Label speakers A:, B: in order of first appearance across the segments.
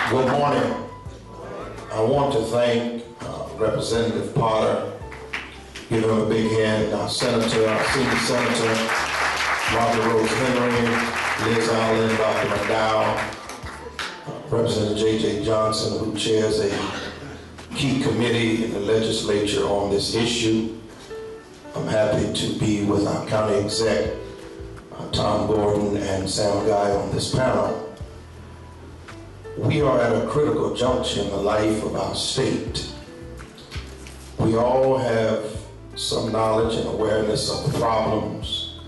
A: Good morning. I want to thank Representative Potter, give him a big hand, our Senator, our Senior Senator, Margaret Rose Henry, Liz Allen, Dr. McDowell, Representative J.J. Johnson, who chairs a key committee in the legislature on this issue. I'm happy to be with our county exec, Tom Gordon and Sam Guy on this panel. We are at a critical juncture in the life of our state. We all have some knowledge and awareness of the problems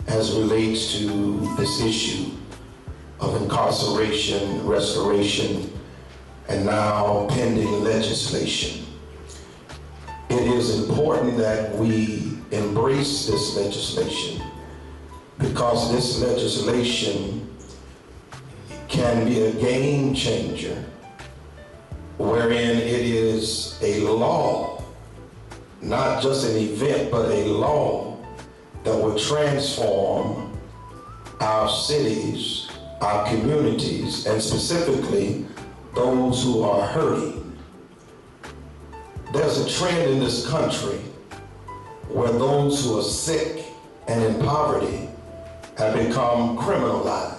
A: as it relates to this issue of incarceration, restoration, and now pending legislation. It is important that we embrace this legislation because this legislation can be a game changer wherein it is a law, not just an event, but a law that will transform our cities, our communities, and specifically those who are hurting. There's a trend in this country where those who are sick and in poverty have become criminalized.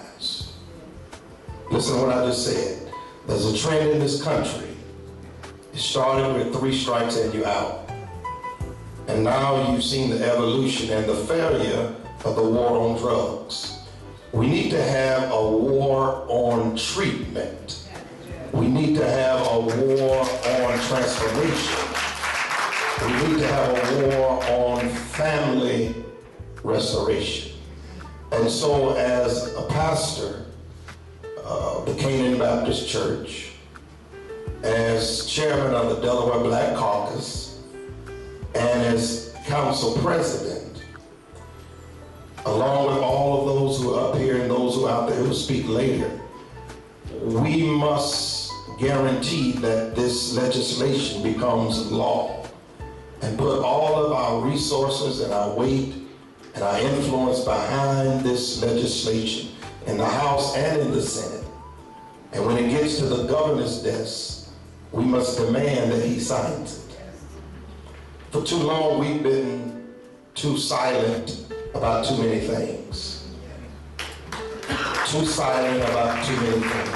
A: Listen to what I just said. There's a trend in this country. It started with 3 strikes and you out. And now you've seen the evolution and the failure of the war on drugs. We need to have a war on treatment. We need to have a war on transformation. We need to have a war on family restoration. And so as a pastor of the Canaan Baptist Church, as chairman of the Delaware Black Caucus, and as council president, along with all of those who are up here and those who are out there who will speak later, we must guarantee that this legislation becomes law and put all of our resources and our weight and our influence behind this legislation in the House and in the Senate. And when it gets to the governor's desk, we must demand that he signs it. For too long, we've been too silent about too many things. Too silent about too many things.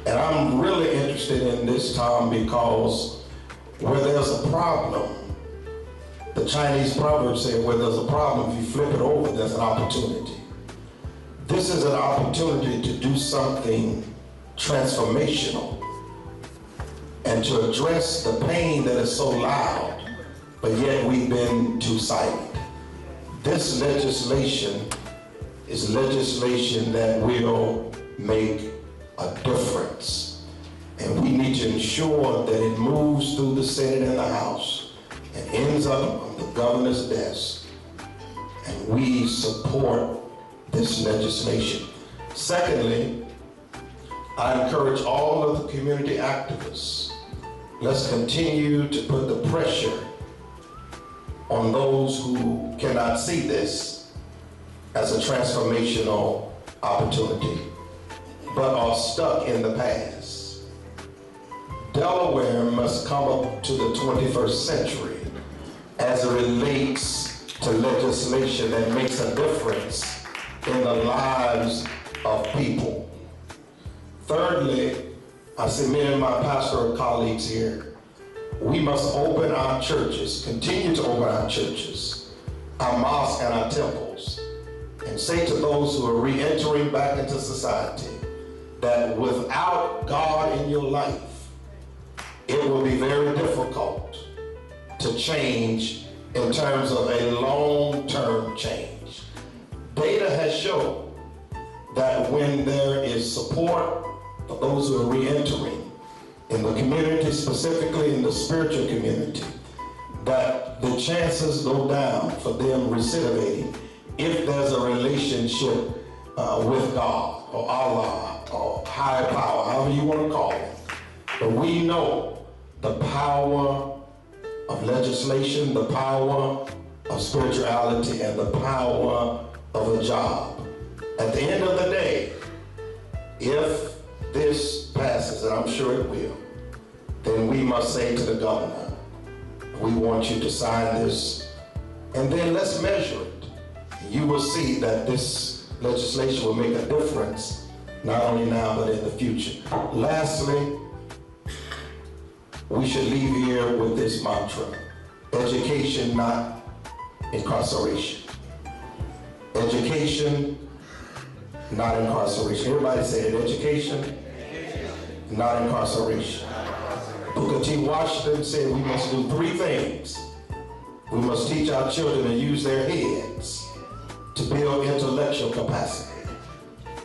A: And I'm really interested in this, Tom, because where there's a problem, the Chinese proverb says, where there's a problem, if you flip it over, there's an opportunity. This is an opportunity to do something transformational and to address the pain that is so loud, but yet we've been too silent. This legislation is legislation that will make a difference. And we need to ensure that it moves through the Senate and the House and ends up on the governor's desk. And we support this legislation. Secondly, I encourage all of the community activists, let's continue to put the pressure on those who cannot see this as a transformational opportunity, but are stuck in the past. Delaware must come up to the 21st century as it relates to legislation that makes a difference in the lives of people. Thirdly, I see many of my pastoral colleagues here, we must open our churches, continue to open our churches, our mosques and our temples, and say to those who are re-entering back into society that without God in your life, it will be very difficult to change in terms of a long-term change. Data has shown that when there is support for those who are re-entering in the community, specifically in the spiritual community, that the chances go down for them recidivating if there's a relationship with God or Allah or higher power, however you want to call it. But we know the power of legislation, the power of spirituality, and the power of a job. At the end of the day, if this passes, and I'm sure it will, then we must say to the governor, we want you to sign this, and then let's measure it. You will see that this legislation will make a difference, not only now, but in the future. Lastly, we should leave here with this mantra: education, not incarceration. Education, not incarceration. Everybody say it: education, not incarceration. Booker T. Washington said we must do three things. We must teach our children to use their heads to build intellectual capacity.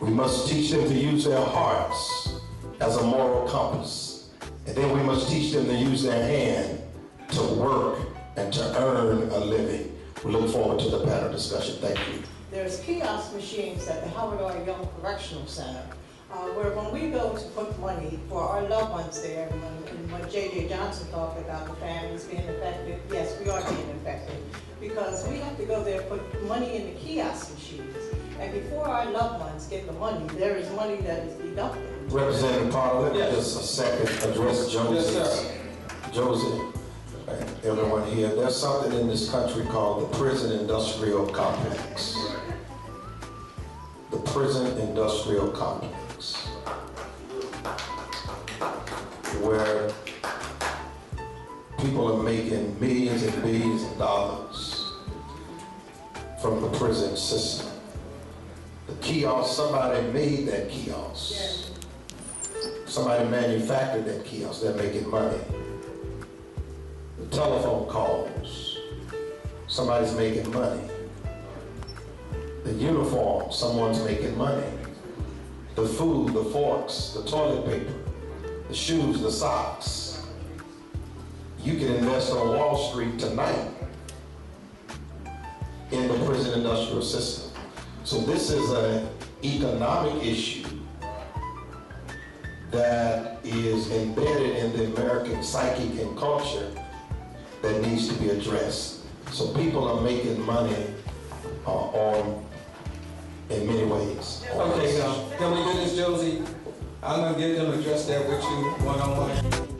A: We must teach them to use their hearts as a moral compass. And then we must teach them to use their hand to work and to earn a living. We look forward to the panel discussion. Thank you.
B: There's kiosk machines at the Howard R. Young Correctional Center, where when we go to put money for our loved ones there, and when J.J. Johnson talked about the families being affected, yes, we are being affected, because we have to go there and put money in the kiosk machines. And before our loved ones get the money, there is money that is deducted.
A: Representative Potter, let me just a second address Josie.
C: Yes, sir.
A: Josie, and everyone here, there's something in this country called the prison industrial complex. The prison industrial complex, where people are making millions and billions of dollars from the prison system. The kiosk, somebody made that kiosk. Somebody manufactured that kiosk. They're making money. The telephone calls, somebody's making money. The uniform, someone's making money. The food, the forks, the toilet paper, the shoes, the socks. You can invest on Wall Street tonight in the prison industrial system. So this is an economic issue that is embedded in the American psyche and culture that needs to be addressed. So people are making money in many ways.
C: Okay, now, can we do this, Josie? I'm gonna get them to address that with you one-on-one.